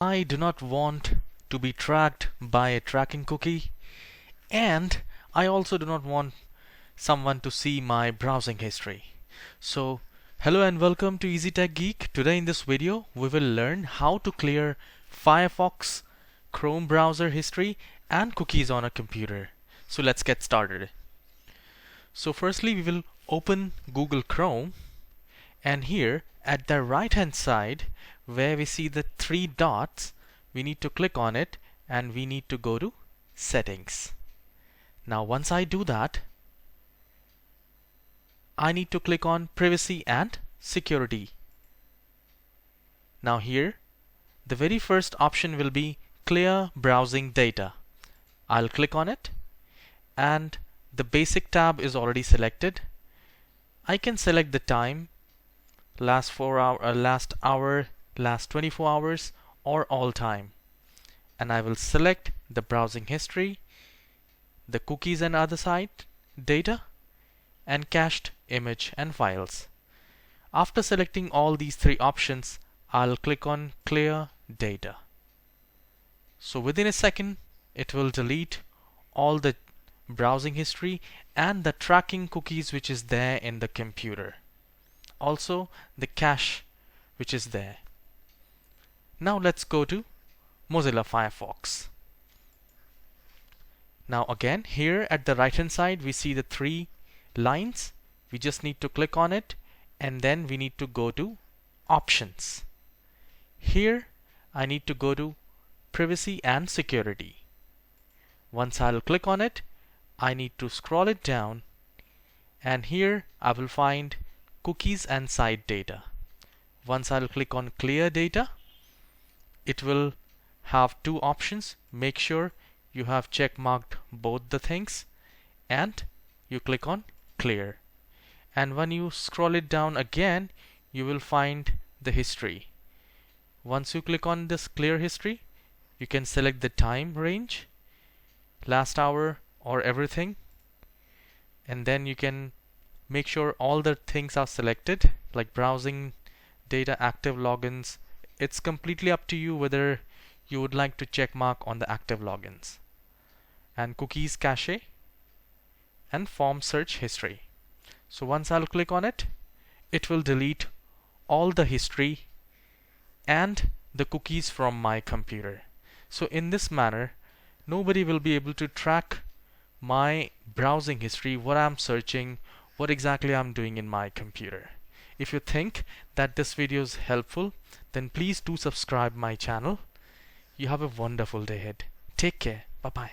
I do not want to be tracked by a tracking cookie, and I also do not want someone to see my browsing history. So, hello and welcome to Easy Tech Geek. Today in this video, we will learn how to clear Firefox, Chrome browser history, and cookies on a computer. So let's get started. So firstly, we will open Google Chrome, and here at the right hand side where we see the three dots, we need to click on it and we need to go to settings. Now once I do that, I need to click on privacy and security. Now here the very first option will be clear browsing data. I'll click on it, and the basic tab is already selected. I can select the time, last hour, last 24 hours, or all time, and I will select the browsing history, the cookies and other site data, and cached image and files. After selecting all these three options, I'll click on clear data. So within a second it will delete all the browsing history and the tracking cookies which is there in the computer, also the cache which is there. Now let's go to Mozilla Firefox. Now again, here at the right hand side we see the three lines. We just need to click on it, and then we need to go to options. Here I need to go to privacy and security. Once I'll click on it, I need to scroll it down, and here I will find cookies and site data. Once I'll click on clear data, it will have two options. Make sure you have check marked both the things, and you click on clear. And when you scroll it down again, you will find the history. Once you click on this clear history, you can select the time range, last hour, or everything, and then you can make sure all the things are selected, like browsing data, active logins. It's completely up to you whether you would like to check mark on the active logins, and cookies, cache, and form search history. So once I'll click on it, it will delete all the history and the cookies from my computer. So in this manner, nobody will be able to track my browsing history, what I'm searching, what exactly I'm doing in my computer. If you think that this video is helpful, then please do subscribe my channel. You have a wonderful day ahead. Take care. Bye bye.